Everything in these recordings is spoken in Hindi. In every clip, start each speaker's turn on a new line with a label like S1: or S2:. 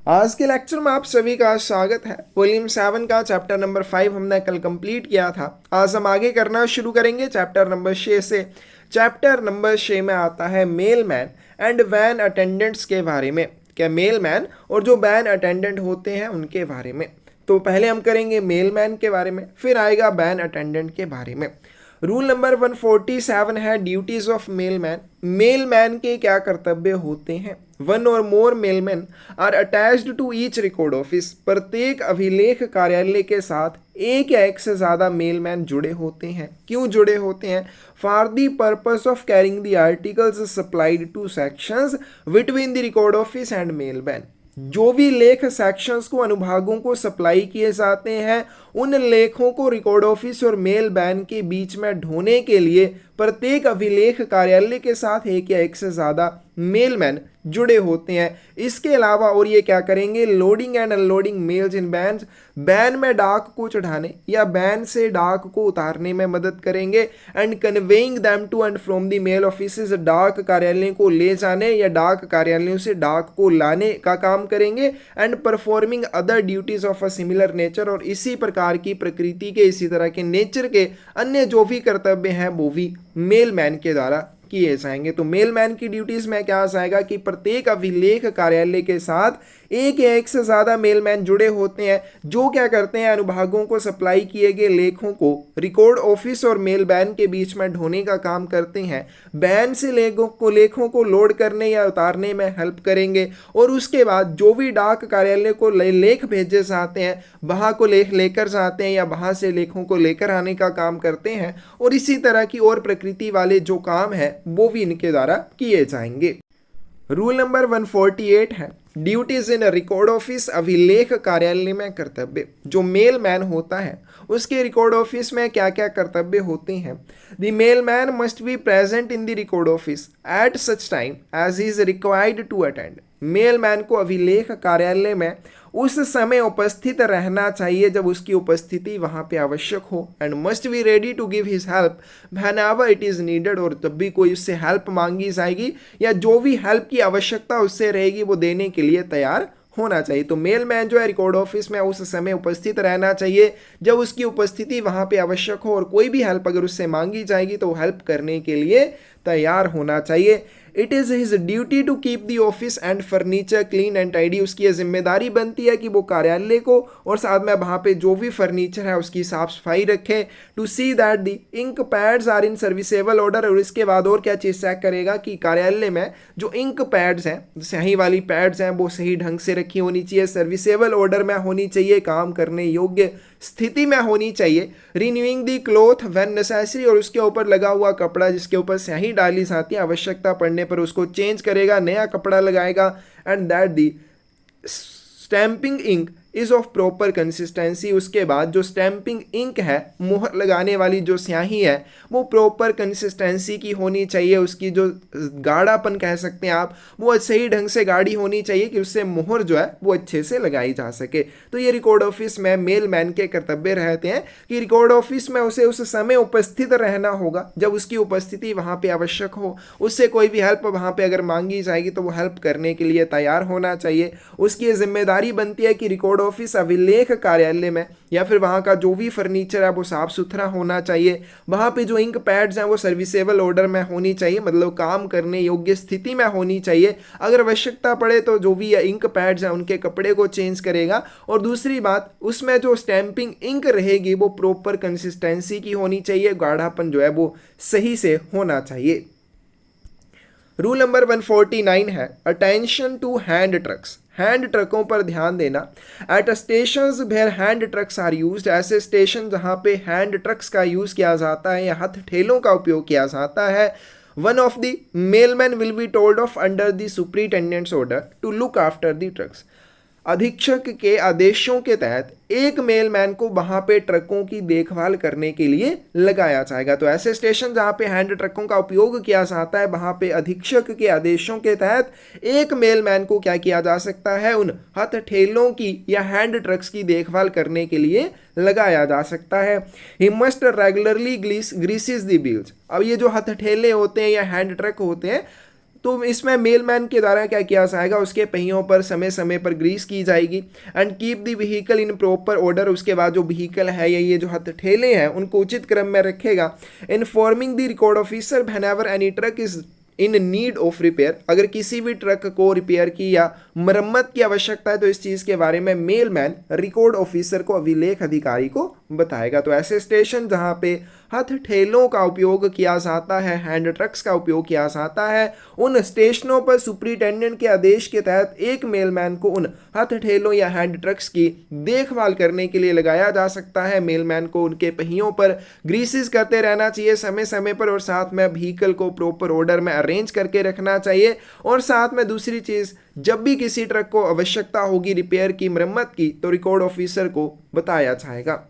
S1: आज के लेक्चर में आप सभी का स्वागत है। वॉल्यूम 7 का चैप्टर नंबर 5 हमने कल कंप्लीट किया था। आज हम आगे करना शुरू करेंगे चैप्टर नंबर 6 से। चैप्टर नंबर 6 में आता है mail man and van attendants के बारे में। क्या मेल मैन और जो वैन अटेंडेंट होते हैं उनके बारे में। तो पहले हम करेंगे मेल मैन के बारे में, फिर आएगा वैन अटेंडेंट के बारे में। रूल नंबर 147 है duties of mail man. Mail man के क्या कर्तव्य होते हैं। वन और more mailman are attached to each record office. प्रत्येक अभिलेख कार्यालय के साथ एक या एक से ज़्यादा मेलमैन जुड़े होते हैं। क्यों जुड़े होते हैं? For the purpose of carrying the articles supplied two sections between the record office and Mailman. जो भी लेख सेक्शंस को अनुभागों को सप्लाई किए जाते हैं, उन लेखों को रिकॉर्ड ऑफिस और मेल बैन के बीच में ढोने के लिए प्रत्येक अभिलेख कार्यालय के साथ एक या एक से ज़्यादा मेलमैन जुड़े होते हैं। इसके अलावा और ये क्या करेंगे? Loading and unloading males in bans. Ban में डाक को चढ़ाने या बैन से डाक को उतारने में मदद करेंगे। And conveying them to and from the mail offices. डाक कार्यालयों को ले जाने या डाक कार्यालयों से डाक को लाने का काम करेंगे। And performing other duties of a similar nature. और इसी प्रकार की प्रकृति के, इसी तरह के नेचर के अन्य जो भी कर्तव्य हैं वो भी मेलमैन के द्वारा किए जाएंगे। तो मेलमैन की ड्यूटीज में क्या आएगा कि प्रत्येक अभिलेख कार्यालय के साथ एक या एक से ज्यादा मेलमैन जुड़े होते हैं, जो क्या करते हैं? अनुभागों को सप्लाई किए गए लेखों को रिकॉर्ड ऑफिस और मेल बैन के बीच में ढोने का काम करते हैं। बैन से लेखों को लोड करने या उतारने में हेल्प करेंगे। और उसके बाद जो भी डाक कार्यालय को लेख भेजे जाते हैं, वहां को लेख लेकर जाते हैं या वहां से लेखों को लेकर आने का काम करते हैं। और इसी तरह की और प्रकृति वाले जो काम है वो भी इनके द्वारा किए जाएंगे। रूल नंबर 148 है ड्यूटीज इन रिकॉर्ड ऑफिस। अभिलेख कार्यालय में कर्तव्य। जो मेल मैन होता है उसके रिकॉर्ड ऑफिस में क्या क्या कर्तव्य होते हैं? The mail man must be present in the record office at such time as is required to attend. Mail man को अभिलेख कार्यालय में उस समय उपस्थित रहना चाहिए जब उसकी उपस्थिति वहां पे आवश्यक हो। And must be ready to give his help when ever it is needed. और जब भी कोई उससे हेल्प मांगी जाएगी या जो भी हेल्प की आवश्यकता उससे रहेगी वो देने के लिए तैयार होना चाहिए। तो मेल मैन जो है रिकॉर्ड ऑफिस में उस समय उपस्थित रहना चाहिए जब उसकी उपस्थिति वहां पे आवश्यक हो। और कोई भी हेल्प अगर उससे मांगी जाएगी तो हेल्प करने के लिए तैयार होना चाहिए। It is his duty to keep the office and furniture clean and tidy. उसकी यह जिम्मेदारी बनती है कि वो कार्यालय को और साथ में वहाँ पे जो भी फर्नीचर है उसकी साफ सफाई रखे। To see that the ink pads are in serviceable order. और इसके बाद और क्या चीज़ चेक करेगा कि कार्यालय में जो इंक पैड्स हैं, स्याही वाली पैड्स हैं, वो सही ढंग से रखी होनी चाहिए, सर्विसेबल ऑर्डर में होनी चाहिए, काम करने योग्य स्थिति में होनी चाहिए। Renewing the cloth when necessary. और उसके ऊपर लगा हुआ कपड़ा जिसके ऊपर स्याही डाली जाती है, आवश्यकता पड़ने पर उसको चेंज करेगा, नया कपड़ा लगाएगा। And that the stamping ink is of proper consistency. उसके बाद जो स्टैंपिंग इंक है, मुहर लगाने वाली जो स्याही है, वो प्रॉपर कंसिस्टेंसी की होनी चाहिए। उसकी जो गाढ़ापन कह सकते हैं आप, वो सही ढंग से गाढ़ी होनी चाहिए कि उससे मुहर जो है वो अच्छे से लगाई जा सके। तो ये रिकॉर्ड ऑफिस में मेल मैन के कर्तव्य रहते हैं कि रिकॉर्ड ऑफिस में उसे उस समय उपस्थित रहना होगा जब उसकी उपस्थिति वहाँ पे आवश्यक हो। उससे कोई भी हेल्प वहाँ पे अगर मांगी जाएगी तो वो हेल्प करने के लिए तैयार होना चाहिए। उसकी ये जिम्मेदारी बनती है कि रिकॉर्ड ऑफिस अभिलेख कार्यालय में या फिर वहाँ का जो भी फर्नीचर है वो साफ सुथरा होना चाहिए। वहाँ पे जो इंक पैड्स हैं वो सर्विसेबल ऑर्डर में होनी चाहिए, मतलब काम करने योग्य स्थिति में होनी चाहिए। अगर आवश्यकता पड़े तो जो भी इंक पैड्स हैं उनके कपड़े को चेंज करेगा। और दूसरी बात, उसमें जो स्टैंपिंग इंक रहेगी वो प्रॉपर कंसिस्टेंसी की होनी चाहिए, गाढ़ापन जो है वो सही से होना चाहिए। रूल नंबर 149 है attention to hand trucks. Hand ट्रकों पर ध्यान देना। At stations where hand trucks are used. ऐसे स्टेशन जहाँ पे हैंड ट्रक्स का यूज़ किया जाता है या हथ ठेलों का उपयोग किया जाता है, one of the mailman will be told off under the superintendent's order to look after the trucks. अधीक्षक के आदेशों के तहत एक मेलमैन को वहां पे ट्रकों की देखभाल करने के लिए लगाया जाएगा। तो ऐसे स्टेशन जहां पे हैंड ट्रकों का उपयोग किया जाता है, वहां पे अधीक्षक के आदेशों के तहत एक मेलमैन को क्या किया जा सकता है? उन हथ ठेलों की या हैंड ट्रक्स की देखभाल करने के लिए लगाया जा सकता है। He must regularly greases the wheels. अब ये जो हथ ठेले होते हैं या हैंड ट्रक होते हैं, तो इसमें मेलमैन के द्वारा क्या किया जाएगा, उसके पहियों पर समय समय पर ग्रीस की जाएगी and keep the vehicle in proper order. उसके बाद जो व्हीकल है या ये जो हथठेले हैं उनको उचित क्रम में रखेगा। Informing the record officer whenever any truck is in need of repair, अगर किसी भी ट्रक को रिपेयर की या मरम्मत की आवश्यकता है तो इस चीज के बारे में मेलमैन रिकॉर्ड ऑफिसर को, अभिलेख अधिकारी को बताएगा। तो ऐसे स्टेशन जहां पे हथठेलों का उपयोग किया जाता है, हैंड ट्रक्स का उपयोग किया जाता है, उन स्टेशनों पर सुपरिटेंडेंट के आदेश के तहत एक मेलमैन को उन हथठेलों या हैंड ट्रक्स की देखभाल करने के लिए लगाया जा सकता है। मेलमैन को उनके पहियों पर ग्रीसेस करते रहना चाहिए समय समय पर, और साथ में व्हीकल को प्रॉपर ऑर्डर में अरेंज करके रखना चाहिए। और साथ में दूसरी चीज, जब भी किसी ट्रक को आवश्यकता होगी रिपेयर की, मरम्मत की, तो रिकॉर्ड ऑफिसर को बताया जाएगा।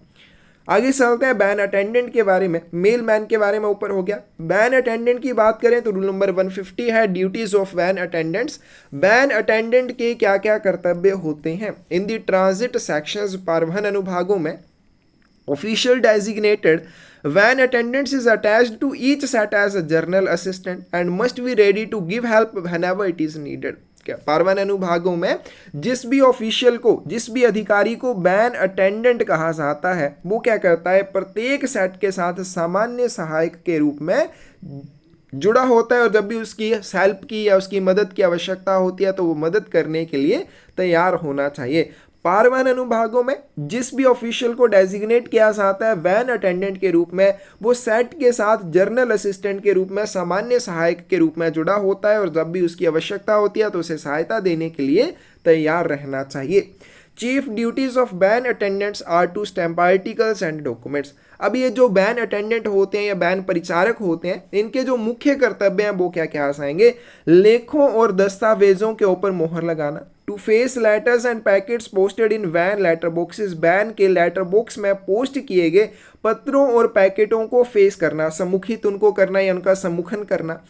S1: आगे चलते हैं बैन अटेंडेंट के बारे में। मेलमैन के बारे में ऊपर हो गया। बैन अटेंडेंट की बात करें तो रूल नंबर 150 है duties of van attendants. Ban attendant के क्या क्या कर्तव्य होते हैं। इन दी ट्रांजिट सेक्शंस, परिवहन अनुभागों में official designated van attendants is attached to each set as a general assistant and must be ready to give help whenever it is needed. क्या परिवहन अनुभागों में जिस भी ऑफिशियल को, जिस भी अधिकारी को बैन अटेंडेंट कहा जाता है, वो क्या करता है, प्रत्येक सेट के साथ सामान्य सहायक के रूप में जुड़ा होता है, और जब भी उसकी हेल्प की या उसकी मदद की आवश्यकता होती है तो वो मदद करने के लिए तैयार होना चाहिए। परिवहन अनुभागों में जिस भी ऑफिशियल को डेजिग्नेट किया जाता है वैन अटेंडेंट के रूप में, वो सेट के साथ जर्नल असिस्टेंट के रूप में, सामान्य सहायक के रूप में जुड़ा होता है, और जब भी उसकी आवश्यकता होती है तो उसे सहायता देने के लिए तैयार रहना चाहिए। Chief duties of van attendants are to stamp articles and documents. अब ये जो बैन अटेंडेंट होते हैं या बैन परिचारक होते हैं, इनके जो मुख्य कर्तव्य हैं वो क्या क्या आएंगे। लेखों और दस्तावेजों के ऊपर मोहर लगाना। To face letters and packets posted in van letter boxes, van के लेटर बॉक्स में पोस्ट किए गए पत्रों और पैकेटों को फेस करना, सम्मुखित उनको करना या उनका सम्मुखन करना।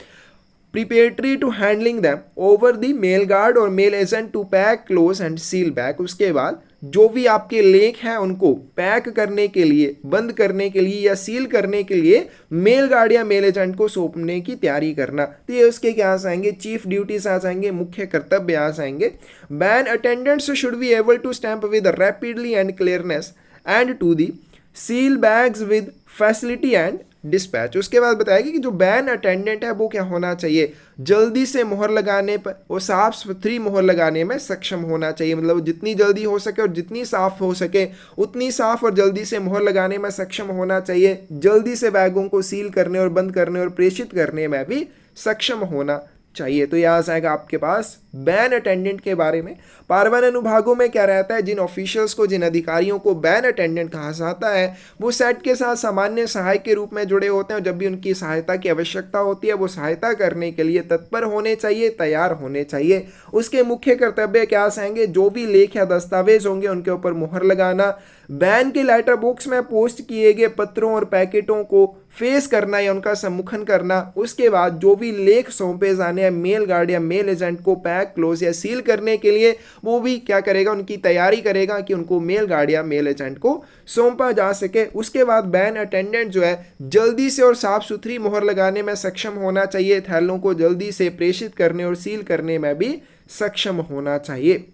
S1: Preparatory to handling them over the mail guard और mail agent to pack, close and seal bag. उसके बाद जो भी आपके लेख हैं उनको पैक करने के लिए, बंद करने के लिए या सील करने के लिए मेल गार्ड या मेल एजेंट को सौंपने की तैयारी करना। तो ये उसके क्या आ जाएंगे, चीफ ड्यूटीज आ जाएंगे, मुख्य कर्तव्य आ जाएंगे। Van attendants should be able to stamp with rapidly and clearness and to the seal bags with facility and dispatch. उसके बाद बताएगी कि जो बैन अटेंडेंट है वो क्या होना चाहिए, जल्दी से मोहर लगाने पर और साफ सुथरी मोहर लगाने में सक्षम होना चाहिए। मतलब जितनी जल्दी हो सके और जितनी साफ हो सके उतनी साफ और जल्दी से मोहर लगाने में सक्षम होना चाहिए। जल्दी से बैगों को सील करने और बंद करने और प्रेषित करने में भी सक्षम होना चाहिए। तो यह आ जाएगा आपके पास बैन अटेंडेंट के बारे में। परिवहन अनुभागों में क्या रहता है, जिन ऑफिशियल्स को, जिन अधिकारियों को बैन अटेंडेंट कहा जाता है वो सेट के साथ सामान्य सहायक के रूप में जुड़े होते हैं, और जब भी उनकी सहायता की आवश्यकता होती है वो सहायता करने के लिए तत्पर होने चाहिए, तैयार होने चाहिए। उसके मुख्य कर्तव्य क्या आएंगे, जो भी लेख या दस्तावेज होंगे उनके ऊपर मोहर लगाना, बैन के लेटर बॉक्स में पोस्ट किए गए पत्रों और पैकेटों को फेस करना या उनका सम्मुखन करना। उसके बाद जो भी लेख सौंपे जाने हैं मेल गार्ड या मेल एजेंट को पैक, क्लोज या सील करने के लिए, वो भी क्या करेगा, उनकी तैयारी करेगा कि उनको मेल गार्ड या मेल एजेंट को सौंपा जा सके। उसके बाद बैन अटेंडेंट जो है जल्दी से और साफ सुथरी मोहर लगाने में सक्षम होना चाहिए, थैलों को जल्दी से प्रेषित करने और सील करने में भी सक्षम होना चाहिए।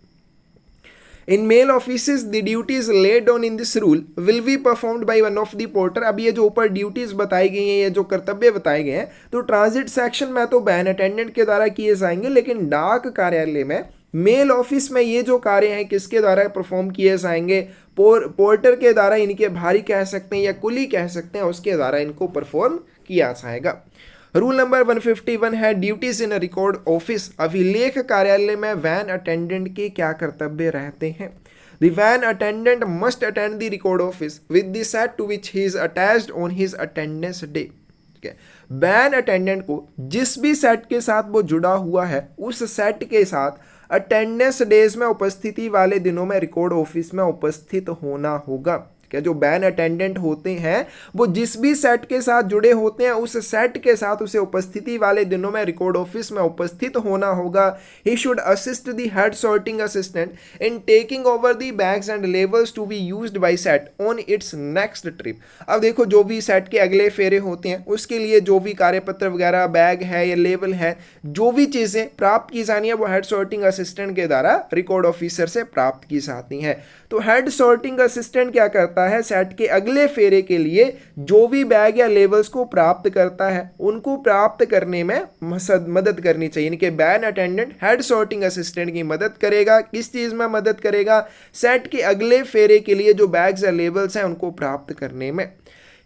S1: In mail offices, the duties laid down in this rule will be performed by one of the porter। अब ये जो ऊपर ड्यूटीज बताई गई हैं, ये जो कर्तव्य बताए गए हैं, तो ट्रांजिट सेक्शन में तो बैन अटेंडेंट के द्वारा किए जाएंगे, लेकिन डाक कार्यालय में, मेल ऑफिस में ये जो कार्य हैं किसके द्वारा परफॉर्म किए जाएंगे, पोर्टर के द्वारा, इनके भारी कह सकते हैं या कुली कह सकते हैं, उसके द्वारा इनको परफॉर्म किया जाएगा। रूल नंबर 151 है ड्यूटीज इन रिकॉर्ड ऑफिस। अभिलेख कार्यालय में वैन अटेंडेंट के क्या कर्तव्य रहते हैं। The van attendant must attend the record office with the set to which he is attached on his attendance day. Van attendant को जिस भी सेट के साथ वो जुड़ा हुआ है उस सेट के साथ अटेंडेंस डेज में उपस्थिति वाले दिनों में रिकॉर्ड ऑफिस में उपस्थित होना होगा। क्या जो बैन अटेंडेंट होते हैं वो जिस भी सेट के साथ जुड़े होते हैं उस सेट के साथ उसे उपस्थिति वाले दिनों में रिकॉर्ड ऑफिस में उपस्थित होना होगा। He should assist the head sorting assistant in taking over the bags and labels to be used by set on its next trip. अब देखो जो भी सेट के अगले फेरे होते हैं उसके लिए जो भी कार्यपत्र वगैरह बैग है या लेबल है जो भी चीजें प्राप्त की जानी है वो हेड सॉर्टिंग असिस्टेंट के द्वारा रिकॉर्ड ऑफिसर से प्राप्त की जाती है। तो हेड सॉर्टिंग असिस्टेंट क्या करता है, सेट के अगले फेरे के लिए जो भी बैग या लेबल्स को प्राप्त करता है उनको प्राप्त करने में मदद करनी चाहिए। इनके ban attendant head sorting assistant की मदद करेगा। किस चीज में मदद करेगा, सेट के अगले फेरे के लिए जो बैग्स या लेबल्स हैं उनको प्राप्त करने में।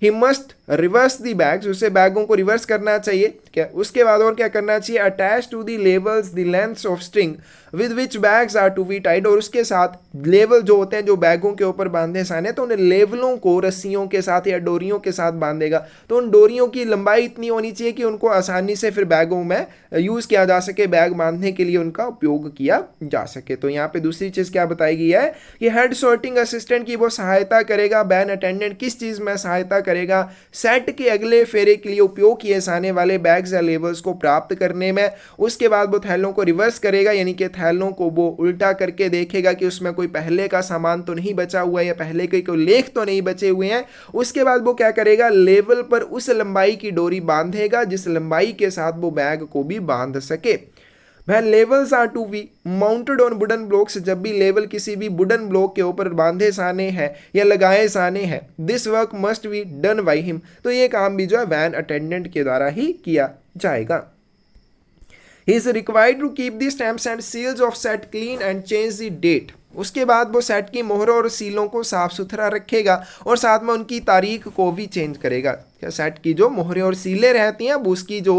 S1: He must reverse the bags, उसे बैगों को रिवर्स करना चाहिए क्या। उसके बाद और क्या करना चाहिए, attach to the labels the lengths of string with which bags are to be tied, और उसके साथ लेबल जो होते हैं जो बैगों के ऊपर बांधे जाने तो उन लेबलों को रस्सियों के साथ या डोरियों के साथ बांधेगा। तो उन डोरियों की लंबाई इतनी होनी चाहिए कि उनको आसानी से फिर बैगों में यूज किया जा सके, बैग बांधने के लिए उनका उपयोग किया जा सके। तो यहाँ पे दूसरी चीज क्या बताई गई है कि हेड सॉर्टिंग असिस्टेंट की वो सहायता करेगा। बैन अटेंडेंट किस चीज में सहायता करेगा, सेट के अगले फेरे के लिए उपयोग किए जाने वाले बैग्स या लेबल्स को प्राप्त करने में। उसके बाद वो थैलों को रिवर्स करेगा, यानी कि थैलों को वो उल्टा करके देखेगा कि उसमें कोई पहले का सामान तो नहीं बचा हुआ है या पहले के कोई लेख तो नहीं बचे हुए हैं। उसके बाद वो क्या करेगा, लेवल पर उस लंबाई की डोरी बांधेगा जिस लंबाई के साथ वो बैग को भी बांध सके। When levels are to be mounted on wooden blocks, जब भी लेवल किसी भी वुडन ब्लॉक के ऊपर बांधे जाने हैं या लगाए जाने हैं, this work must be done by him, तो ये काम भी जो है वैन अटेंडेंट के द्वारा ही किया जाएगा। He is required to keep the stamps and seals of set clean and change the date. उसके बाद वो सेट की मोहरों और सीलों को साफ सुथरा रखेगा और साथ में उनकी तारीख को भी चेंज करेगा। क्या सेट की जो मोहरें और सीलें रहती हैं वो उसकी जो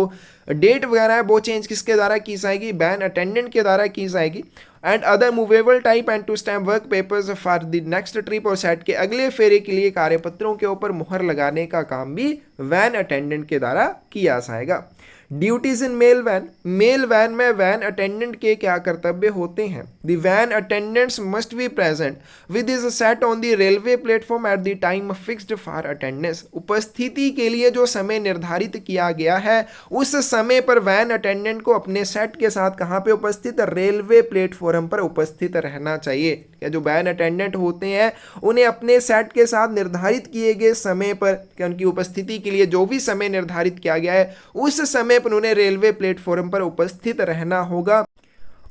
S1: डेट वगैरह है वो चेंज किसके द्वारा की जाएगी, बैन अटेंडेंट के द्वारा की जाएगी। And other movable type and to stamp work papers for the next trip, और सेट के अगले फेरे के लिए कार्यपत्रों के ऊपर मोहर लगाने का काम भी वैन अटेंडेंट के द्वारा किया जाएगा। ड्यूटीज इन मेल वैन में वैन अटेंडेंट के क्या कर्तव्य होते हैं। The van attendants must be present with his set on the railway platform at the time fixed for attendance. उपस्थिति के लिए जो समय निर्धारित किया गया है उस समय पर वैन अटेंडेंट को अपने सेट के साथ कहाँ पे उपस्थित, रेलवे प्लेटफॉर्म पर उपस्थित रहना चाहिए। या जो वैन अटेंडेंट होते हैं उन्हें अपने सेट के साथ निर्धारित किए गए समय पर, क्या उनकी उपस्थिति के लिए जो भी समय निर्धारित किया गया है उस समय पर उन्हें रेलवे प्लेटफॉर्म पर उपस्थित रहना होगा।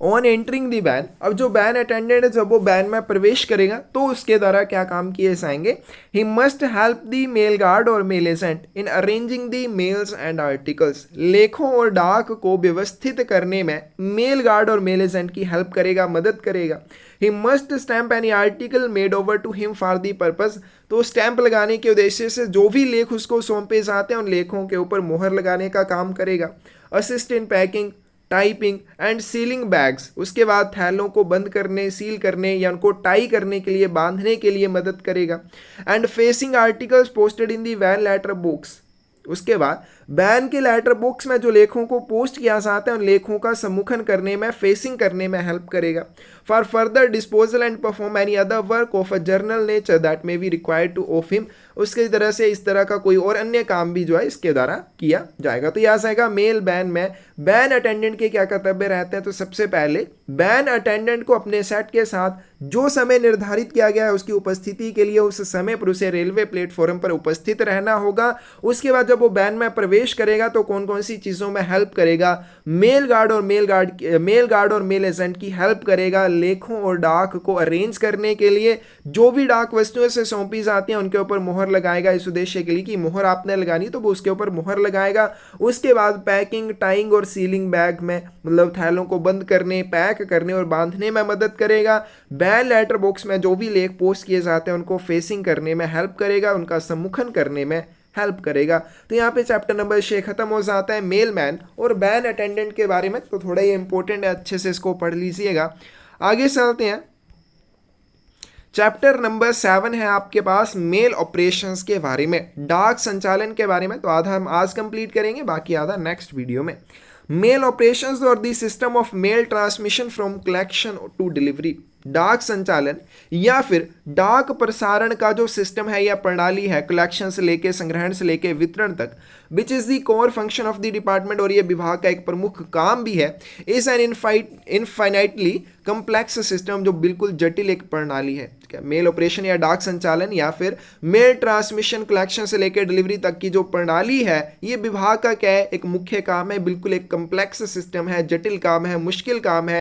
S1: ऑन एंटरिंग दी वैन, अब जो वैन अटेंडेंट है जब वो वैन में प्रवेश करेगा तो उसके द्वारा क्या काम किए जाएंगे, he must help the mail guard और mail agent in arranging the mails and articles. लेखों और डाक को व्यवस्थित करने में मेल गार्ड और मेल एजेंट की हेल्प करेगा, मदद करेगा। He must stamp any article made over to him for the purpose, तो स्टैंप लगाने के उद्देश्य से जो भी लेख उसको सौंपे जाते हैं उन लेखों के ऊपर मोहर लगाने का काम करेगा। Assist in packing, typing and ceiling bags, उसके बाद थैलों को बंद करने, सील करने या उनको टाई करने के लिए, बांधने के लिए मदद करेगा। And facing articles posted in the van letter books, उसके बाद वैन के लेटर बुक्स में जो लेखों को पोस्ट किया जाता है उन लेखों का सम्मुखन करने में, फेसिंग करने में हेल्प करेगा। For further disposal and perform any other work of a journal nature that may be required two of him, उसकी तरह से इस तरह का कोई और अन्य काम भी जो है इसके द्वारा किया जाएगा। तो यह आएगा मेल बैन में बैन अटेंडेंट के क्या कर्तव्य रहते हैं। तो सबसे पहले बैन अटेंडेंट को अपने सेट के साथ जो समय निर्धारित किया गया है उसकी उपस्थिति के लिए उस समय पर उसे रेलवे प्लेटफॉर्म पर उपस्थित रहना होगा। उसके बाद जब वो बैन में प्रवेश करेगा तो कौन कौन सी चीज़ों में हेल्प करेगा, मेल गार्ड और मेल एजेंट की हेल्प करेगा। लेखों और डाक को अरेंज करने के लिए जो भी डाक वस्तुएं से सौंपी जाती हैं उनके ऊपर मोहर लगाएगा, इस उद्देश्य के लिए कि मोहर आपने लगानी तो वो उसके ऊपर मोहर लगाएगा। उसके बाद पैकिंग, टाइंग और सीलिंग बैग में, मतलब थैलों को बंद करने, पैक करने और बांधने में मदद करेगा। बैन लेटर बॉक्स में जो भी लेख पोस्ट किए जाते हैं उनको फेसिंग करने में हेल्प करेगा, उनका सम्मुखन करने में हेल्प करेगा। तो यहाँ पे चैप्टर नंबर 6 खत्म हो जाता है मेल मैन और बैन अटेंडेंट के बारे में। तो थोड़ा ये इंपॉर्टेंट है, अच्छे से इसको पढ़ लीजिएगा। आगे चलते हैं, चैप्टर नंबर 7 है आपके पास मेल ऑपरेशंस के बारे में, डाक संचालन के बारे में। तो आधा हम आज कंप्लीट करेंगे, बाकी आधा नेक्स्ट वीडियो में। मेल ऑपरेशंस और the system of mail transmission from collection to delivery. डाक संचालन या फिर डाक प्रसारण का जो सिस्टम है या प्रणाली है, कलेक्शन से लेके, संग्रहण से लेके वितरण तक, विच is the core function of the department, और ये विभाग का एक प्रमुख काम भी है, is an infinitely complex system, जो बिल्कुल जटिल एक प्रणाली है। मेल ऑपरेशन या डाक संचालन या फिर मेल ट्रांसमिशन, कलेक्शन से लेकर डिलीवरी तक की जो प्रणाली है, ये विभाग का क्या है, एक मुख्य काम है, बिल्कुल एक कम्प्लेक्स सिस्टम है, जटिल काम है, मुश्किल काम है।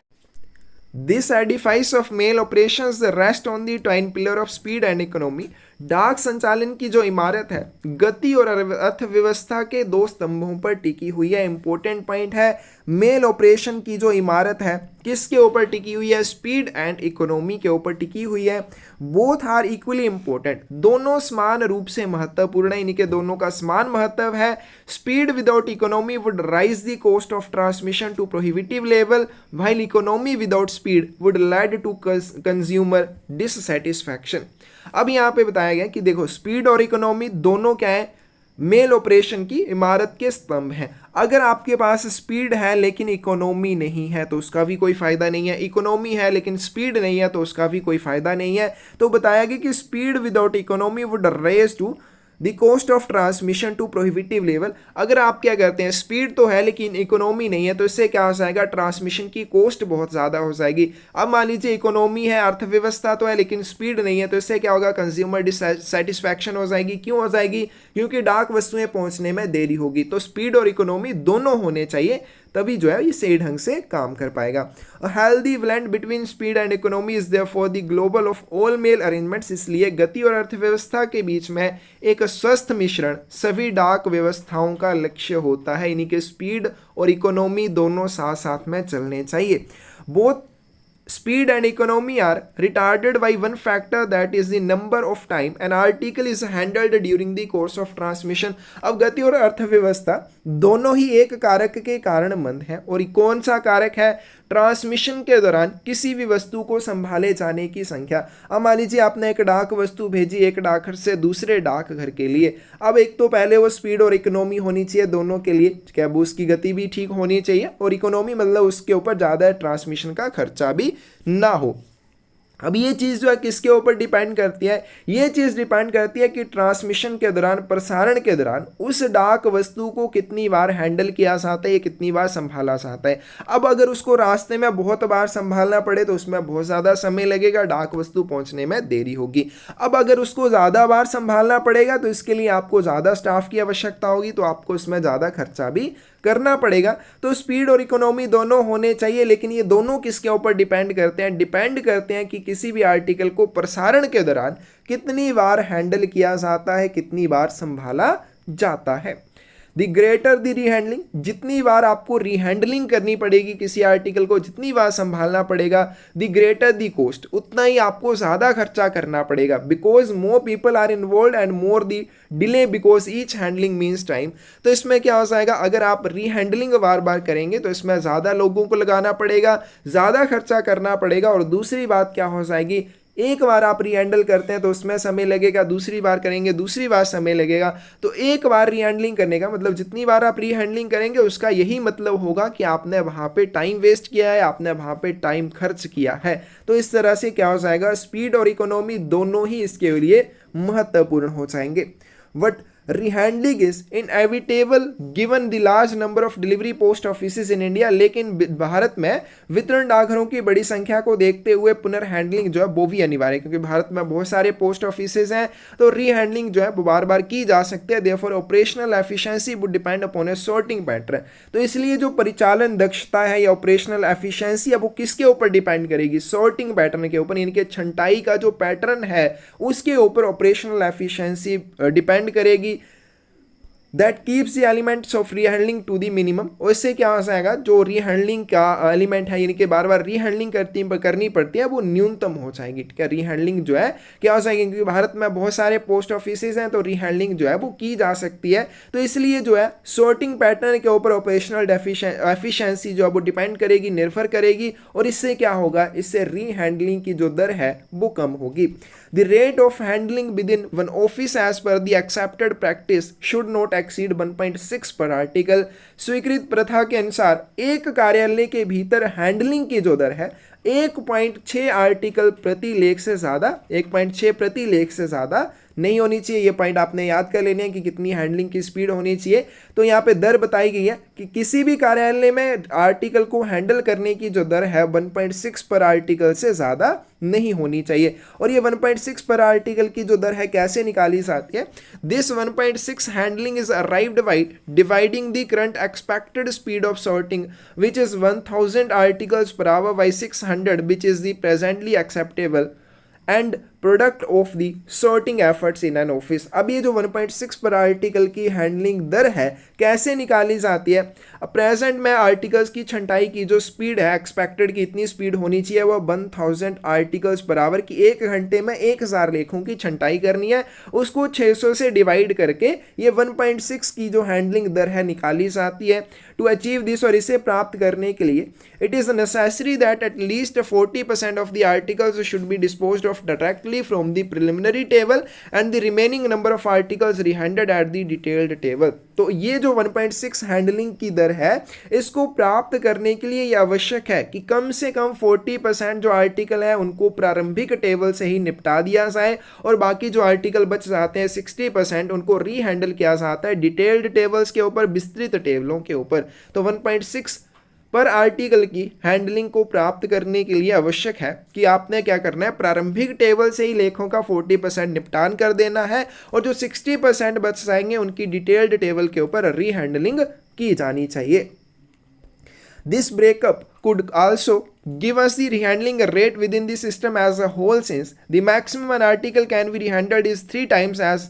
S1: This edifice of mail operations rest on the twin pillar of speed and economy. डाक संचालन की जो इमारत है, गति और अर्थव्यवस्था के दो स्तंभों पर टिकी हुई है। इंपॉर्टेंट पॉइंट है, मेल ऑपरेशन की जो इमारत है किसके ऊपर टिकी हुई है, स्पीड एंड इकोनॉमी के ऊपर टिकी हुई है। बोथ आर इक्वली इंपॉर्टेंट, दोनों समान रूप से महत्वपूर्ण है, इनके दोनों का समान महत्व है। Speed without economy would raise the cost of transmission to prohibitive level, while economy without speed would lead to consumer dissatisfaction. अब यहाँ पे बताया गया कि देखो, स्पीड और इकोनॉमी दोनों क्या है, मेल ऑपरेशन की इमारत के स्तंभ हैं। अगर आपके पास स्पीड है लेकिन इकोनॉमी नहीं है तो उसका भी कोई फायदा नहीं है, इकोनॉमी है लेकिन स्पीड नहीं है तो उसका भी कोई फायदा नहीं है। तो बताया गया कि speed without economy would raise to the cost of transmission to prohibitive level. अगर आप क्या करते हैं, स्पीड तो है लेकिन इकोनॉमी नहीं है, तो इससे क्या हो जाएगा, ट्रांसमिशन की कॉस्ट बहुत ज़्यादा हो जाएगी। अब मान लीजिए इकोनॉमी है, अर्थव्यवस्था तो है लेकिन स्पीड नहीं है, तो इससे क्या होगा, कंज्यूमर डिससैटिस्फैक्शन हो जाएगी। क्यों हो जाएगी, क्योंकि डाक वस्तुएं पहुंचने में देरी होगी। तो स्पीड और इकोनॉमी दोनों होने चाहिए, तभी जो है ये सही ढंग से काम कर पाएगा। A healthy blend between speed and economy is therefore the global of all mail arrangements. इसलिए गति और अर्थव्यवस्था के बीच में एक स्वस्थ मिश्रण सभी डाक व्यवस्थाओं का लक्ष्य होता है। इन्हीं के स्पीड और इकोनॉमी दोनों साथ साथ में चलने चाहिए। Both speed and economy are retarded by one factor, that is the number of time an article is handled during the course of transmission। अब गति और अर्थव्यवस्था दोनों ही एक कारक के कारण मंद है, और कौन सा कारक है, ट्रांसमिशन के दौरान किसी भी वस्तु को संभाले जाने की संख्या। अब मान लीजिए आपने एक डाक वस्तु भेजी एक डाकघर से दूसरे डाकघर के लिए, अब एक तो पहले वो स्पीड और इकोनॉमी होनी चाहिए दोनों के लिए, क्या वो उसकी गति भी ठीक होनी चाहिए, और इकोनॉमी मतलब उसके ऊपर ज़्यादा ट्रांसमिशन का खर्चा भी ना हो। अब ये चीज़ जो है किसके ऊपर डिपेंड करती है, ये चीज़ डिपेंड करती है कि ट्रांसमिशन के दौरान, प्रसारण के दौरान उस डाक वस्तु को कितनी बार हैंडल किया जाता है, कितनी बार संभाला जाता है। अब अगर उसको रास्ते में बहुत बार संभालना पड़े तो उसमें बहुत ज़्यादा समय लगेगा, डाक वस्तु पहुंचने में देरी होगी। अब अगर उसको ज़्यादा बार संभालना पड़ेगा तो इसके लिए आपको ज़्यादा स्टाफ की आवश्यकता होगी, तो आपको इसमें ज़्यादा खर्चा भी करना पड़ेगा। तो स्पीड और इकोनॉमी दोनों होने चाहिए, लेकिन ये दोनों किसके ऊपर डिपेंड करते हैं, डिपेंड करते हैं कि किसी भी आर्टिकल को प्रसारण के दौरान कितनी बार हैंडल किया जाता है, कितनी बार संभाला जाता है। द ग्रेटर द रीहैंडलिंग, जितनी बार आपको रीहैंडलिंग करनी पड़ेगी किसी आर्टिकल को, जितनी बार संभालना पड़ेगा, द ग्रेटर द कॉस्ट, उतना ही आपको ज़्यादा खर्चा करना पड़ेगा। Because more people are involve and more the delay because each handling means time. तो इसमें क्या हो जाएगा, अगर आप रीहैंडलिंग बार बार करेंगे तो इसमें ज़्यादा लोगों को लगाना पड़ेगा, ज़्यादा खर्चा करना पड़ेगा। और दूसरी बात क्या हो जाएगी, एक बार आप रीहैंडल करते हैं तो उसमें समय लगेगा, दूसरी बार करेंगे दूसरी बार समय लगेगा। तो एक बार रीहैंडलिंग करने का मतलब, जितनी बार आप रीहैंडलिंग करेंगे उसका यही मतलब होगा कि आपने वहाँ पे टाइम वेस्ट किया है, आपने वहाँ पे टाइम खर्च किया है। तो इस तरह से क्या हो जाएगा, स्पीड और इकोनॉमी दोनों ही इसके लिए महत्वपूर्ण हो जाएंगे। But rehandling is inevitable given the large number of delivery post offices in India। लेकिन भारत में वितरण डाकघरों की बड़ी संख्या को देखते हुए पुनर्हैंडलिंग जो है वो भी अनिवार्य है, क्योंकि भारत में बहुत सारे पोस्ट ऑफिसेज हैं, तो रीहैंडलिंग जो है वो बार बार की जा सकती है। Therefore operational efficiency would depend upon A sorting pattern. तो इसलिए जो परिचालन दक्षता है या ऑपरेशनल एफिशिएंसी है वो किसके ऊपर डिपेंड करेगी, सॉर्टिंग पैटर्न के ऊपर। इनके छंटाई का जो पैटर्न है उसके ऊपर ऑपरेशनल एफिशिएंसी डिपेंड करेगी। That keeps the elements of rehandling to the minimum. और इससे क्या हो जाएगा, जो रीहैंडलिंग का एलिमेंट है, यानी कि बार बार रीहैंडलिंग करनी पड़ती है, वो न्यूनतम हो जाएगी। ठीक है, रीहैंडलिंग जो है क्या हो जाएगी, क्योंकि भारत में बहुत सारे पोस्ट ऑफिसेज हैं तो रीहैंडलिंग जो है वो की जा सकती है। तो इसलिए जो है सॉर्टिंग पैटर्न के ऊपर ऑपरेशनल एफिशिएंसी जो है वो डिपेंड करेगी, निर्भर करेगी। और इससे क्या होगा, इससे रीहैंडलिंग की जो दर है वो कम होगी। The rate of handling within one office as per the accepted practice should not exceed 1.6 per article. स्वीकृत प्रथा के अनुसार एक कार्यालय के भीतर हैंडलिंग की जो दर है 1.6 आर्टिकल प्रति लेख से ज़्यादा, 1.6 प्रति लेख से ज़्यादा नहीं होनी चाहिए। ये पॉइंट आपने याद कर लेने हैं कि कितनी हैंडलिंग की स्पीड होनी चाहिए। तो यहाँ पे दर बताई गई है कि किसी भी कार्यालय में आर्टिकल को हैंडल करने की जो दर है 1.6 पर आर्टिकल से ज़्यादा नहीं होनी चाहिए। और ये 1.6 पर आर्टिकल की जो दर है कैसे निकाली जाती है? This 1.6 handling is arrived by dividing the current expected speed of sorting which is 1000 articles per hour by 600 which is the presently acceptable and product of the sorting efforts in an office. अब ये जो 1.6 पर आर्टिकल की हैंडलिंग दर है कैसे निकाली जाती है? प्रेजेंट में आर्टिकल्स की छंटाई की जो स्पीड है एक्सपेक्टेड की इतनी स्पीड होनी चाहिए वो 1000 आर्टिकल्स पर आवर की, 1 घंटे में 1000 लेखों की छंटाई करनी है, उसको 600 से डिवाइड करके ये 1.6 की जो हैंडलिंग दर है निकाली जाती है। टू अचीव दिस, और इसे प्राप्त करने के लिए it is necessary that at least 40% of the articles should be disposed of directly from the preliminary table and the remaining number of articles rehandled at the detailed table। तो ये जो 1.6 हैंडलिंग की दर है इसको प्राप्त करने के लिए ये आवश्यक है कि कम से कम 40% जो आर्टिकल है उनको प्रारंभिक टेबल से ही निपटा दिया जाए और बाकी जो आर्टिकल बच जाते हैं 60% उनको रीहैंडल किया जाता है डिटेल्ड टेबल्स के ऊपर, विस्तृत टेबलों के ऊपर। तो 1.6 पर आर्टिकल की हैंडलिंग को प्राप्त करने के लिए आवश्यक है कि आपने क्या करना है, प्रारंभिक टेबल से ही लेखों का 40% निपटान कर देना है और जो 60% बच जाएंगे उनकी डिटेल्ड टेबल के ऊपर रीहैंडलिंग की जानी चाहिए। This breakup could also give us the rehandling rate within the system as a whole, since the maximum an article can be rehandled is 3 times as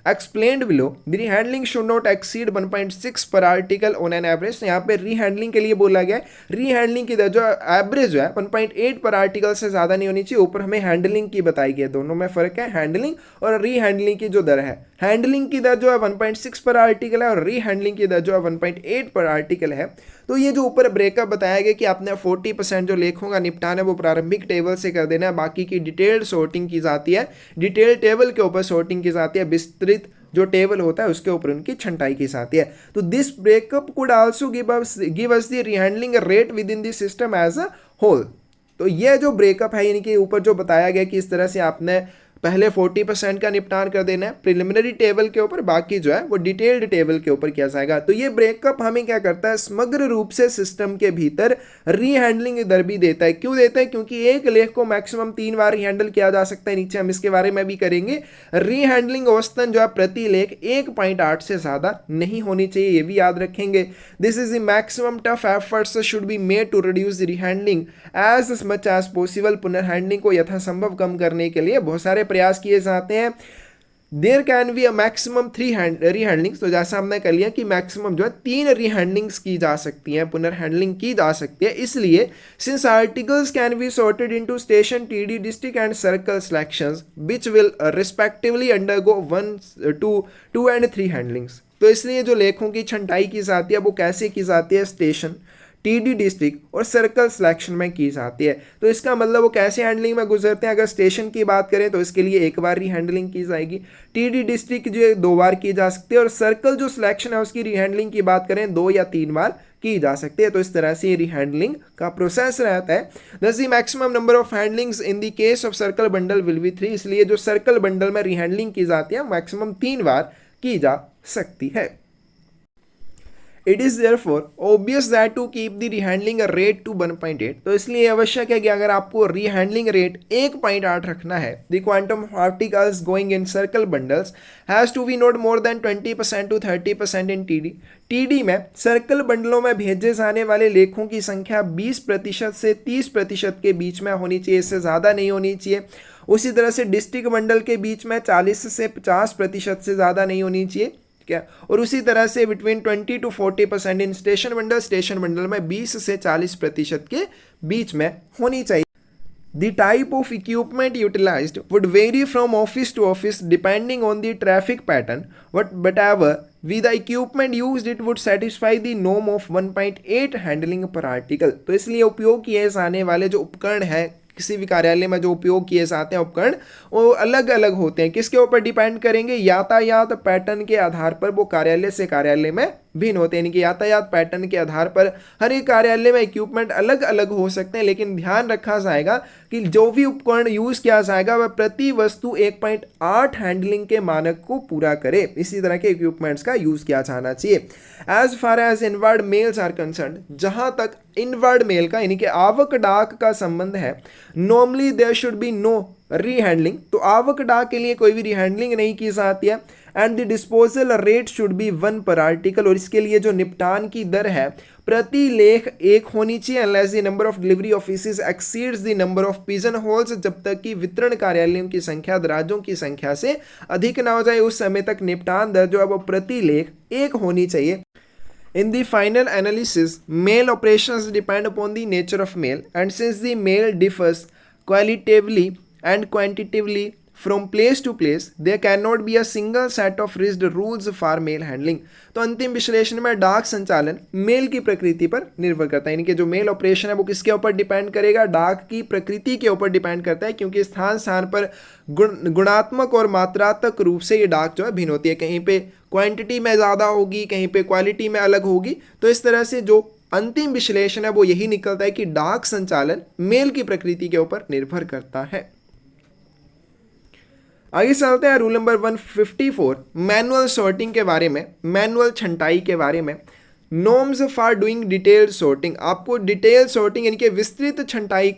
S1: explained below. The rehandling should not exceed 1.6 per article on an average। तो यहाँ पे रीहैंडलिंग के लिए बोला गया है, रीहैंडलिंग की दर जो एवरेज जो है 1.8 पर आर्टिकल से ज़्यादा नहीं होनी चाहिए। ऊपर हमें हैंडलिंग की बताई गई है, दोनों में फ़र्क है, हैंडलिंग और रीहैंडलिंग की जो दर है। हैंडलिंग की दर जो है 1.6 पर आर्टिकल है और रीहैंडलिंग की दर जो है 1.8 पर आर्टिकल है। तो ये जो ऊपर ब्रेकअप बताया गया कि आपने 40% जो लेखों का निपटान है वो प्रारंभिक टेबल से कर देना है, बाकी की डिटेल्ड सॉर्टिंग की जाती है, डिटेल्ड टेबल के ऊपर सॉर्टिंग की जाती है, विस्तृत जो टेबल होता है उसके ऊपर उनकी छंटाई की जाती है। तो this breakup could also give us the rehandling rate within the system as a whole. तो ये जो ब्रेकअप है यानी कि ऊपर जो बताया गया कि इस तरह से आपने पहले 40% का निपटान कर देना है प्रिलिमिनरी टेबल के ऊपर, बाकी जो है वो डिटेल्ड टेबल के ऊपर किया जाएगा। तो ये ब्रेकअप हमें क्या करता है, समग्र रूप से सिस्टम के भीतर रीहैंडलिंग दर भी देता है। क्यों देता है? क्योंकि एक लेख को मैक्सिमम 3 बार रीहैंडल किया जा सकता है, नीचे हम इसके बारे में भी करेंगे। रीहैंडलिंग औसतन जो है प्रति लेख 1.8 से ज़्यादा नहीं होनी चाहिए, ये भी याद रखेंगे। This is the maximum tough efforts should be made to reduce the rehandling as much as possible. पुनर्हैंडलिंग को यथासंभव कम करने के लिए बहुत सारे प्रयास किए जाते हैं। There can be a maximum 3 rehandlings. तो जैसा हमने कर लिया कि मैक्सिमम जो है 3 रीहैंडलिंग्स की जा सकती हैं, पुनर्हैंडलिंग की जा सकती है। इसलिए since articles can be sorted into station, TD, district and circle selections which will respectively undergo 1, 2 and 3 handlings. तो इसलिए जो लेखों की छंटाई की जाती है वो कैसे की जाती है, स्टेशन, टीडी, डिस्ट्रिक्ट और सर्कल सिलेक्शन में की जाती है। तो इसका मतलब वो कैसे हैंडलिंग में गुजरते हैं। अगर स्टेशन की बात करें तो इसके लिए 1 बार रीहैंडलिंग की जाएगी, टीडी डिस्ट्रिक्ट जो 2 बार की जा सकती है और सर्कल जो सिलेक्शन है उसकी रीहैंडलिंग की बात करें 2 या 3 बार की जा सकती है। तो इस तरह से रीहैंडलिंग का प्रोसेस रहता है। दस the maximum number of handlings in the case of circle bundle will be 3। इसलिए जो सर्कल बंडल में रीहैंडलिंग की जाती है मैक्सिमम 3 बार की जा सकती है। It is therefore obvious that to keep the rehandling rate to 1.8, तो इसलिए आवश्यक है कि अगर आपको रीहैंडलिंग रेट 1.8 रखना है, the quantum of articles going in circle bundles has to be not more than 20% to 30% in TD। TD में सर्कल बंडलों में भेजे जाने वाले लेखों की संख्या 20% से 30% के बीच में होनी चाहिए, इससे ज़्यादा नहीं होनी चाहिए। उसी तरह से डिस्ट्रिक्ट बंडल के बीच में 40 से 50% से ज़्यादा नहीं होनी चाहिए क्या, और उसी तरह से between 20 to 40% in station bundle में 20 से 40% के बीच में होनी चाहिए। The type of equipment utilized would vary from office to office depending on the traffic pattern, whatever with the equipment used it would satisfy the norm of 1.8 handling per article। तो इसलिए उपयोग किए जाने वाले जो उपकरण हैं, किसी भी कार्यालय में जो उपयोग किए जाते हैं उपकरण, वो अलग अलग होते हैं। किसके ऊपर डिपेंड करेंगे, यातायात पैटर्न के आधार पर वो कार्यालय से कार्यालय में भिन्न होते हैं, यानी कि यातायात पैटर्न के आधार पर हर एक कार्यालय में इक्विपमेंट अलग अलग हो सकते हैं, लेकिन ध्यान रखा जाएगा कि जो भी उपकरण यूज किया जाएगा वह प्रति वस्तु 1.8 हैंडलिंग के मानक को पूरा करे। इसी तरह के इक्विपमेंट्स का यूज किया जाना चाहिए। As far as inward mails are concern, जहां तक इनवर्ड मेल का यानी कि आवक डाक का संबंध है, normally there should be no rehandling, तो आवक डाक के लिए कोई भी रीहैंडलिंग नहीं की जाती है। And the disposal rate should be 1 पर आर्टिकल, और इसके लिए जो निपटान की दर है प्रति लेख 1 होनी चाहिए। Unless the number of delivery offices exceeds the number of pigeon holes, जब तक कि वितरण कार्यालयों की संख्या दराजों की संख्या से अधिक ना हो जाए, उस समय तक निपटान दर जो है वो प्रति लेख 1 होनी चाहिए। In the final analysis, mail operations depend upon the nature of mail, and since the mail differs qualitatively and quantitatively from place to place, there cannot be a single set of rigid rules for mail handling. तो अंतिम विश्लेषण में डाक संचालन मेल की प्रकृति पर निर्भर करता है, यानी कि जो मेल ऑपरेशन है वो किसके ऊपर डिपेंड करेगा, डाक की प्रकृति के ऊपर डिपेंड करता है, क्योंकि स्थान स्थान पर गुणात्मक और मात्रात्मक रूप से ये डाक जो है भिन्न होती है, कहीं पे क्वांटिटी में ज़्यादा होगी, कहीं पे क्वालिटी में अलग होगी। तो इस तरह से जो अंतिम विश्लेषण है वो यही निकलता है कि डाक संचालन मेल की प्रकृति के ऊपर निर्भर करता है। आगे चलते हैं रूल नंबर 154 मैनुअल सॉर्टिंग के बारे में, मैनुअल छंटाई के बारे में। Norms for doing detailed sorting, आपको डिटेल सॉर्टिंग यानी कि विस्तृत छंटाई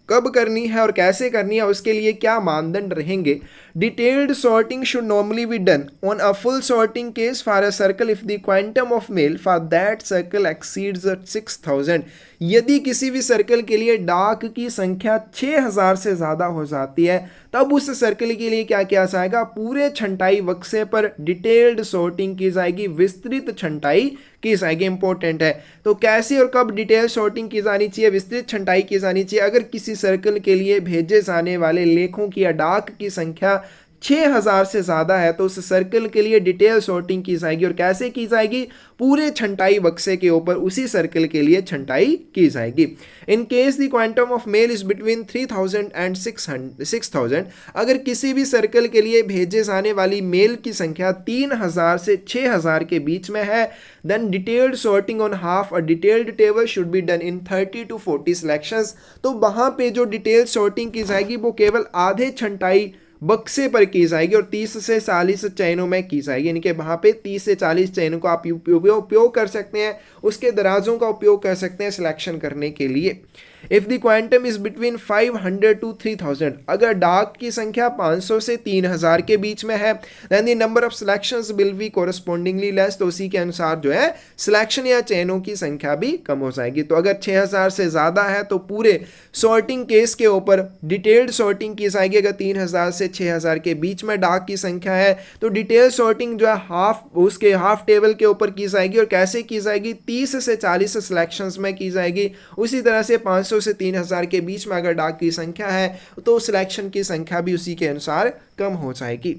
S1: कब करनी है और कैसे करनी है, उसके लिए क्या मानदंड रहेंगे। Detailed sorting should normally be done on a full sorting case for a circle if the quantum of male for that circle exceeds 6000। यदि किसी भी सर्कल के लिए डाक की संख्या 6000 से ज़्यादा हो जाती है, तब उस सर्कल के लिए क्या किया जाएगा, पूरे छंटाई बक्से पर डिटेल्ड सॉर्टिंग की जाएगी, विस्तृत छंटाई की जाएगी। इंपॉर्टेंट है, तो कैसे और कब डिटेल सॉर्टिंग की जानी चाहिए, विस्तृत छंटाई की जानी चाहिए। अगर किसी सर्कल के लिए भेजे जाने वाले लेखों की या डाक की संख्या 6000 से ज़्यादा है, तो उस सर्कल के लिए डिटेल सॉर्टिंग की जाएगी। और कैसे की जाएगी, पूरे छंटाई बक्से के ऊपर उसी सर्कल के लिए छंटाई की जाएगी। In case the quantum of male is between 3000 and 6000, अगर किसी भी सर्कल के लिए भेजे जाने वाली मेल की संख्या 3000 से 6000 के बीच में है, then detailed sorting on half a detailed table should be done in 30 to 40 selections. तो वहां पे जो डिटेल सॉर्टिंग की जाएगी वो केवल आधे छंटाई बक्से पर की जाएगी और 30 से 40 चयनों में की जाएगी, यानी कि वहाँ पे 30 से 40 चयनों को आप उपयोग कर सकते हैं, उसके दराजों का उपयोग कर सकते हैं सिलेक्शन करने के लिए। If the quantum is between 500 to 3000, अगर डाक की संख्या 500 से 3000 के बीच में है, then the number of selections will be correspondingly less, तो उसी के अनुसार जो है सिलेक्शन या चयनों की संख्या भी कम हो जाएगी। तो अगर 6000 से ज़्यादा है तो पूरे सॉर्टिंग केस के ऊपर डिटेल्ड सॉर्टिंग की जाएगी। अगर 3000 से 6000 के बीच में डाक की संख्या है तो डिटेल सॉर्टिंग जो है उसके हाफ टेबल के ऊपर की जाएगी। और कैसे की जाएगी, 30 से 40 सिलेक्शंस में की जाएगी। उसी तरह से 500 से 3000 के बीच में अगर डाक की संख्या है तो सिलेक्शन की संख्या भी उसी के अनुसार कम हो जाएगी।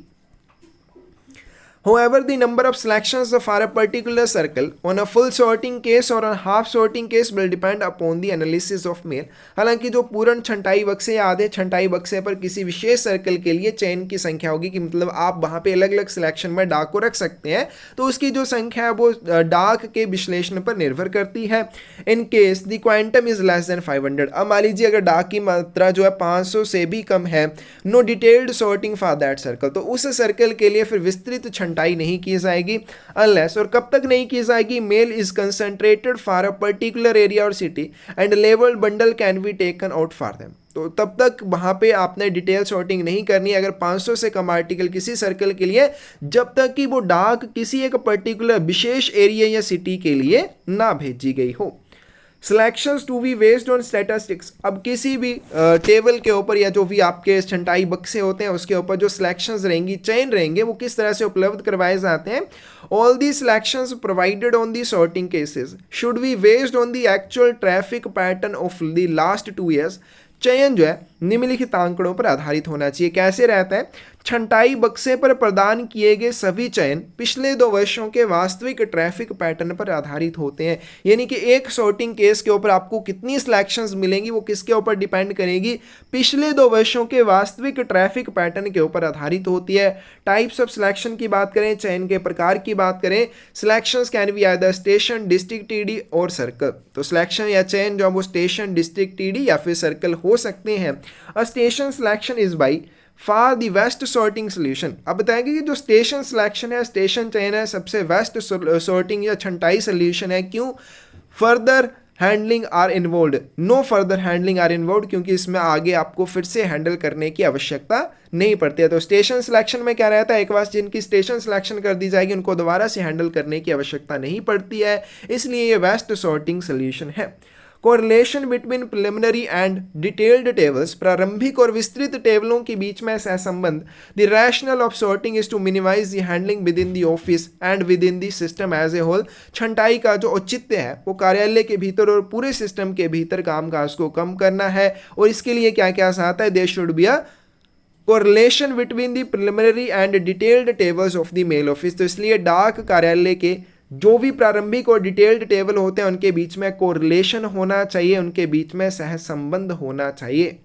S1: However, the number of selections for a particular circle on a full sorting case or a half sorting case will depend upon the analysis of mail. हालांकि जो पूर्ण छंटाई बक्से या आधे छंटाई बक्से पर किसी विशेष सर्कल के लिए चयन की संख्या होगी, कि मतलब आप वहाँ पे अलग अलग सिलेक्शन में डाक को रख सकते हैं, तो उसकी जो संख्या है वो डाक के विश्लेषण पर निर्भर करती है। In case the quantum is less than 500, अब मान लीजिए अगर डाक की मात्रा जो है 500 से भी कम है, know detailed sorting for that circle, तो उस सर्कल के लिए फिर विस्तृत छंटाई नहीं की जाएगी। अनलेस, और कब तक नहीं की जाएगी, mail is concentrated for a particular area और city and level bundle can be taken out for them, तो तब तक वहां पे आपने डिटेल सॉर्टिंग नहीं करनी अगर 500 से कम आर्टिकल किसी सर्कल के लिए, जब तक कि वो डाक किसी एक पर्टिकुलर विशेष एरिया या सिटी के लिए ना भेजी गई हो। Selections to be based on statistics, अब किसी भी टेबल के ऊपर या जो भी आपके छंटाई बक्से होते हैं उसके ऊपर जो सिलेक्शंस रहेंगी, चयन रहेंगे, वो किस तरह से उपलब्ध करवाए जाते हैं। All the selections provided on the sorting cases should be based on the actual traffic pattern of the last 2 years। चयन जो है निम्नलिखित आंकड़ों पर आधारित होना चाहिए। कैसे रहता है? छंटाई बक्से पर प्रदान किए गए सभी चयन पिछले 2 वर्षों के वास्तविक ट्रैफिक पैटर्न पर आधारित होते हैं। यानी कि एक सॉर्टिंग केस के ऊपर आपको कितनी सिलेक्शंस मिलेंगी वो किसके ऊपर डिपेंड करेगी? पिछले 2 वर्षों के वास्तविक ट्रैफिक पैटर्न के ऊपर आधारित होती है। टाइप्स ऑफ सिलेक्शन की बात करें, चयन के प्रकार की बात करें, selections can be either station, district, TD और सर्कल। तो सिलेक्शन या चयन जो वो स्टेशन, डिस्ट्रिक्ट, टीडी या फिर सर्कल हो सकते हैं। A station selection is by far the best sorting solution. अब बताएंगे कि जो स्टेशन सिलेक्शन है, स्टेशन चयन है, सबसे वेस्ट सॉर्टिंग या छंटाई सोल्यूशन है। क्यों? Further handling are involve, no further handling are involve, क्योंकि इसमें आगे आपको फिर से हैंडल करने की आवश्यकता नहीं पड़ती है। तो स्टेशन सिलेक्शन में क्या रहता है? एक बार जिनकी स्टेशन सिलेक्शन कर दी जाएगी उनको दोबारा से हैंडल करने की आवश्यकता नहीं पड़ती है, इसलिए ये वेस्ट सॉर्टिंग सोल्यूशन है। Correlation between preliminary and detailed tables, प्रारंभिक और विस्तृत टेबलों के बीच में सहसंबंध। The rational of sorting is to minimize the handling within the office and within the system as a whole. छंटाई का जो औचित्य है वो कार्यालय के भीतर और पूरे सिस्टम के भीतर कामकाज को कम करना है, और इसके लिए क्या क्या आता है? There should be a correlation between the preliminary and detailed tables of the mail office. तो इसलिए डाक कार्यालय के जो भी प्रारंभिक और डिटेल्ड टेबल होते हैं उनके बीच में कोरिलेशन होना चाहिए, उनके बीच में सहसंबंध होना चाहिए।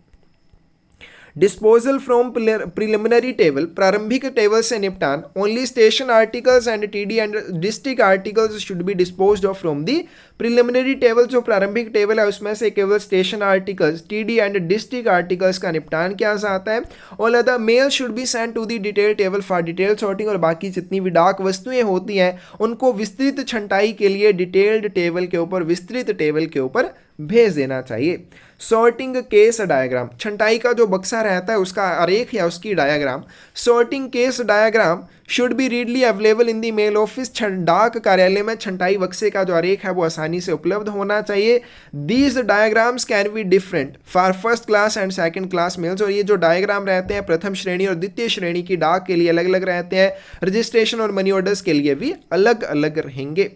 S1: डिस्पोजल फ्रॉम प्रिलिमिनरी टेबल, प्रारंभिक टेबल से निपटान। Only station articles and TD and district articles should be disposed of from the preliminary table. जो प्रारंभिक टेबल है उसमें से केवल station articles, TD and district articles का निपटान किया जाता है। और other mail should be send to the detail table for detail sorting, और बाकी जितनी भी डाक वस्तुएं होती हैं उनको विस्तृत छंटाई के लिए डिटेल्ड टेबल के ऊपर, विस्तृत टेबल के ऊपर भेज देना चाहिए। सॉर्टिंग केस डायग्राम, छंटाई का जो बक्सा रहता है उसका आरेख या उसकी diagram. Sorting case diagram should be readily available in the mail office. डाक कार्यालय में छंटाई बक्से का जो आरेख है वो आसानी से उपलब्ध होना चाहिए। These diagrams can be different for first class and second class mails, और ये जो डायग्राम रहते हैं प्रथम श्रेणी और द्वितीय श्रेणी की डाक के लिए अलग अलग रहते हैं। रजिस्ट्रेशन और मनी ऑर्डर्स के लिए भी अलग अलग रहेंगे।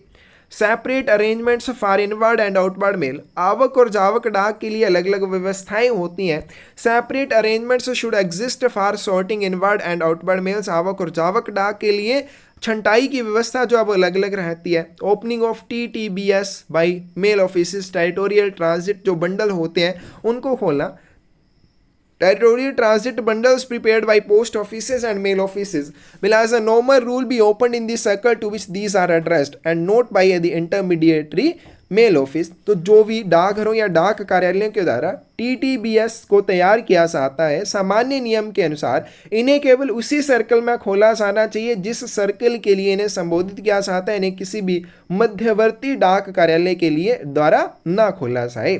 S1: Separate arrangements for inward and outward mail, आवक और जावक डाक के लिए अलग अलग व्यवस्थाएं होती हैं। Separate arrangements should exist for sorting inward and outward mails, आवक और जावक डाक के लिए छंटाई की व्यवस्था जो अब अलग अलग रहती है। Opening of TTBS by mail office, territorial transit जो बंडल होते हैं उनको खोलना। Territorial transit bundles prepared by post offices and mail offices will as a normal rule be opened in the circle to which these are addressed and not by the intermediary mail office. तो जो भी डाकघरों या डाक कार्यालयों के द्वारा TTBS को तैयार किया जाता है, सामान्य नियम के अनुसार इन्हें केवल उसी सर्कल में खोला जाना चाहिए जिस सर्कल के लिए इन्हें संबोधित किया जाता है। इन्हें किसी भी मध्यवर्ती डाक कार्यालय के लिए द्वारा ना खोला जाए।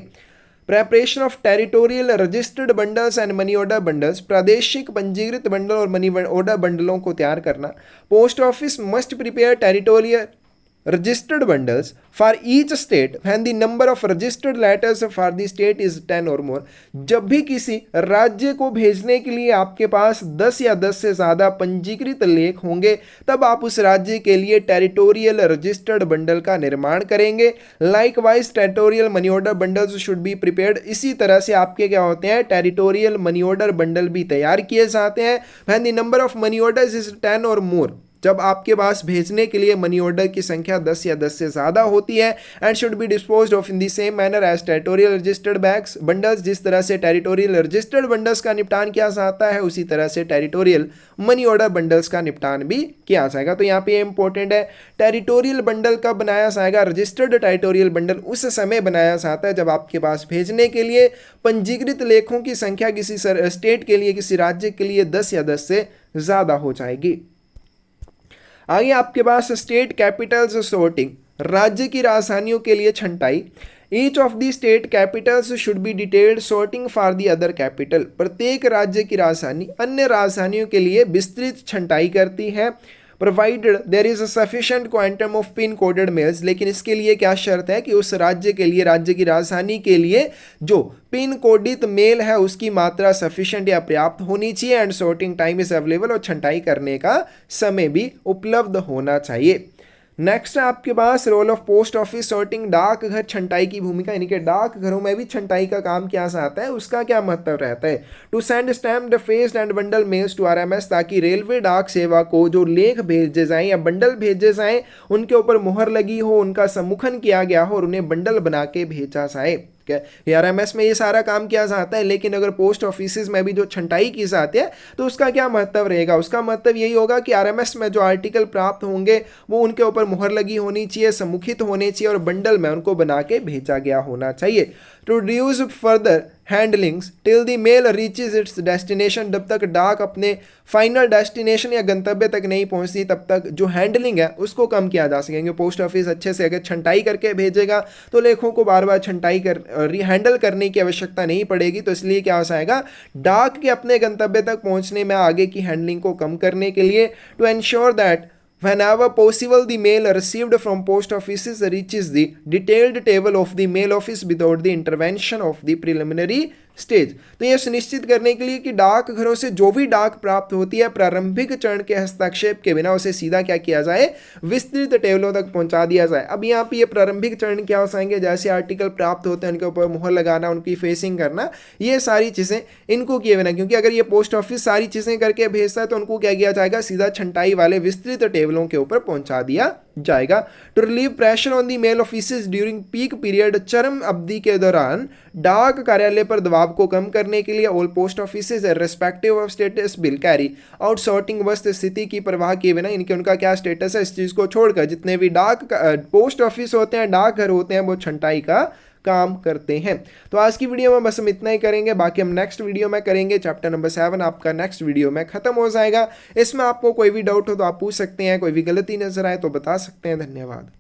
S1: Preparation of territorial registered bundles and money order bundles, प्रादेशिक पंजीकृत बंडल और मनी ऑर्डर बंडलों को तैयार करना। Post office must prepare territorial registered bundles for each state when the number of registered letters for the state is 10 or more। जब भी किसी राज्य को भेजने के लिए आपके पास 10 या 10 से ज़्यादा पंजीकृत लेख होंगे तब आप उस राज्य के लिए टेरिटोरियल रजिस्टर्ड बंडल का निर्माण करेंगे। Likewise territorial money order bundles should be prepared, इसी तरह से आपके क्या होते हैं टेरिटोरियल मनी ऑर्डर बंडल भी तैयार किए जाते हैं। when the number of money orders is 10 or more, जब आपके पास भेजने के लिए मनी ऑर्डर की संख्या 10 या 10 से ज़्यादा होती है। And should be disposed of in the same manner as territorial registered bags bundles, जिस तरह से टेरिटोरियल रजिस्टर्ड बंडल्स का निपटान किया जाता है उसी तरह से टेरिटोरियल मनी ऑर्डर बंडल्स का निपटान भी किया जाएगा। तो यहाँ पे इंपॉर्टेंट है, टेरिटोरियल बंडल कब बनाया जाएगा? रजिस्टर्ड टेरिटोरियल बंडल उस समय बनाया जाता है जब आपके पास भेजने के लिए पंजीकृत लेखों की संख्या किसी स्टेट के लिए, किसी राज्य के लिए 10 या 10 से ज़्यादा हो जाएगी। आगे आपके पास स्टेट कैपिटल्स सॉर्टिंग, राज्य की राजधानियों के लिए छंटाई। Each of the state Capitals should be detailed sorting for the other capital, प्रत्येक राज्य की राजधानी अन्य राजधानियों के लिए विस्तृत छंटाई करती है। Provided there is a sufficient quantum of pin coded mails, लेकिन इसके लिए क्या शर्त है कि उस राज्य के लिए, राज्य की राजधानी के लिए जो पिन कोडित मेल है उसकी मात्रा सफिशिएंट या पर्याप्त होनी चाहिए। And sorting time is available, और छंटाई करने का समय भी उपलब्ध होना चाहिए। नेक्स्ट है आपके पास role of post office sorting, डाक घर छंटाई की भूमिका, यानी कि डाक घरों में भी छंटाई का काम क्या सा आता है, उसका क्या महत्व रहता है। To send stamped faced and bundle mails to RMS, ताकि रेलवे डाक सेवा को जो लेख भेजे जाएं या बंडल भेजे जाएं उनके ऊपर मुहर लगी हो, उनका सम्मुखन किया गया हो और उन्हें बंडल बना के भेजा जाए। आरएमएस में ये सारा काम किया जाता है, लेकिन अगर पोस्ट ऑफिस में भी जो छंटाई की जाती है तो उसका क्या महत्व रहेगा। उसका महत्व यही होगा कि आरएमएस में जो आर्टिकल प्राप्त होंगे वो उनके ऊपर मुहर लगी होनी चाहिए, सम्मुखित होने चाहिए और बंडल में उनको बना के भेजा गया होना चाहिए। To reduce further handlings till the mail reaches its destination, जब तक डाक अपने फाइनल डेस्टिनेशन या गंतव्य तक नहीं पहुंचती तब तक जो हैंडलिंग है उसको कम किया जा सकेंगे। पोस्ट ऑफिस अच्छे से अगर छंटाई करके भेजेगा तो लेखों को बार बार छंटाई हैंडल करने की आवश्यकता नहीं पड़ेगी। तो इसलिए क्या हो जाएगा, डाक के अपने गंतव्य तक पहुंचने में आगे की हैंडलिंग को कम करने के लिए to ensure that whenever possible the mail received from post offices reaches the detailed table of the mail office without the intervention of the preliminary stage. तो यह सुनिश्चित करने के लिए कि डाक घरों से जो भी डाक प्राप्त होती है प्रारंभिक चरण के हस्तक्षेप के बिना उसे सीधा क्या किया जाए, विस्तृत टेबलों तक पहुंचा दिया जाए। अब यहाँ पे ये प्रारंभिक चरण क्या हो जाएंगे, जैसे आर्टिकल प्राप्त होते हैं उनके ऊपर मुहर लगाना, उनकी फेसिंग करना, ये सारी चीज़ें इनको किए बिना, क्योंकि अगर ये पोस्ट ऑफिस सारी चीज़ें करके भेजता है तो उनको क्या किया जाएगा, सीधा छंटाई वाले विस्तृत टेबलों के ऊपर पहुंचा दिया जाएगा। To relieve pressure on the mail offices during peak period, चरम अवधि के दौरान डाक कार्यालय पर दबाव को कम करने के लिए all post offices respective of status bill carry out sorting वस्त स्थिति की परवाह किए बिना, इनके उनका क्या स्टेटस है इस चीज़ को छोड़कर जितने भी डाक पोस्ट ऑफिस होते हैं, डाक घर होते हैं, वो छंटाई का काम करते हैं। तो आज की वीडियो में बस हम इतना ही करेंगे, बाकी हम नेक्स्ट वीडियो में करेंगे। चैप्टर नंबर 7 आपका नेक्स्ट वीडियो में खत्म हो जाएगा। इसमें आपको कोई भी डाउट हो तो आप पूछ सकते हैं, कोई भी गलती नजर आए तो बता सकते हैं। धन्यवाद।